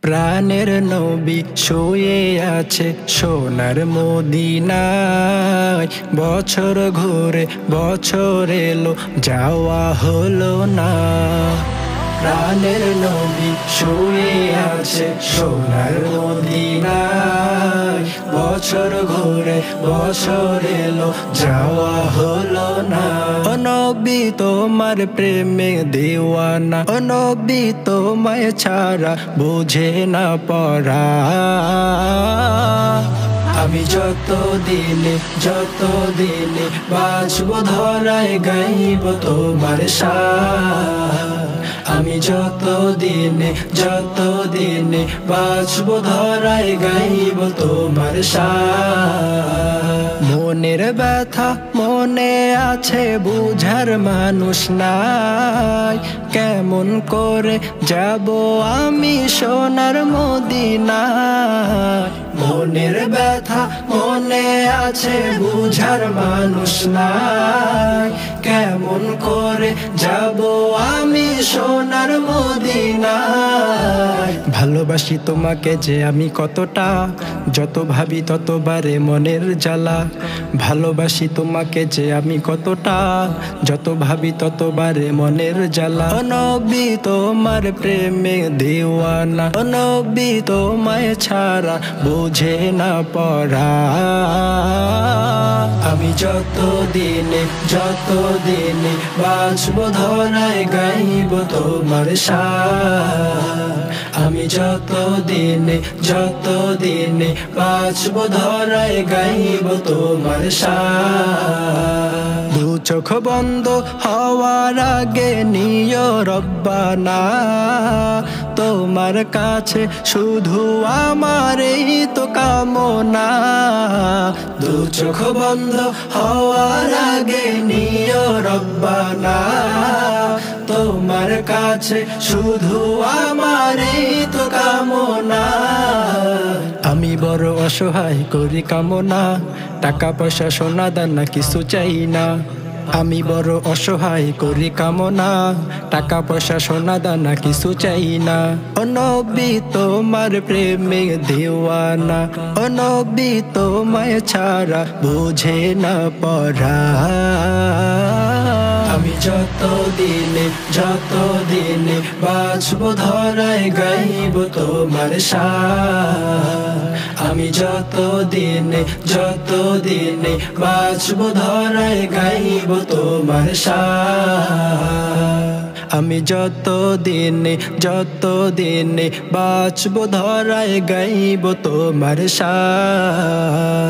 প্রাণের নবী শুয়ে আছে সোনার মদিনায়। বছর ঘুরে বছর এলো যাওয়া হলো না। প্রাণের নবী শুয়ে আছে সোনার মদিনায়। বছর ঘুরে বছর এলো যাওয়া হলো না। ও নবী তোমার প্রেমে দিওয়ানা, ও নবী তোমায় ছাড়া বুঝে না পড়া। আমি যত দিনে বাঁচব ধরায় গাইব তোমার শান। আমি যত দিনে বাঁচব ধরায় গাইব তোমার শান। মনের ব্যথা মনে আছে বুঝার মানুষ নাই। কেমন করে যাব আমি সোনার মদিনায়। মনের ব্যথা মনে আছে বুঝার মানুষ নাই। কেমন করে যাব আমি সোনার মদিনায়। ভালোবাসি তোমাকে যে আমি কতটা, যত ভাবি ততবারে মনের জ্বালা। ভালোবাসি তোমাকে যে আমি কতটা, যত ভাবি ততবারে মনের জ্বালা। ও নবী তোমার প্রেমে দিওয়ানা, ও নবী তোমায় ছাড়া বুঝে না পড়া। আমি যত দিনে বাঁচব ধরায় গাইব তোমার শান। আমি যত দিনে বাঁচব ধরায় গাইব তোমার শান। দু চোখ বন্ধ হওয়ার আগে নিও রব্বানা, তোমার কাছে শুধু আমার এই তো কামনা। দু চোখ বন্ধ হওয়ার আগে নিও রব্বানা, তোমার কাছে শুধু আমার এই তো কামনা। আমি বড় অসহায় করি কামনা, টাকা পয়সা সোনা দানা কিছু চাই না। আমি বড় অসহায় করি কামনা, টাকা পয়সা সোনা দানা কিছু চাই না। ও নবী তোমার প্রেমে দিওয়ানা, ও নবী তোমায় ছাড়া বুঝে না পড়া। আমি যত দিনে বাঁচব ধরায় গাইব তোমার শান। আমি যত দিনে বাঁচব ধরায় গাইব তোমার শান। আমি যত দিনে বাঁচব ধরায় গাইব তোমার শান।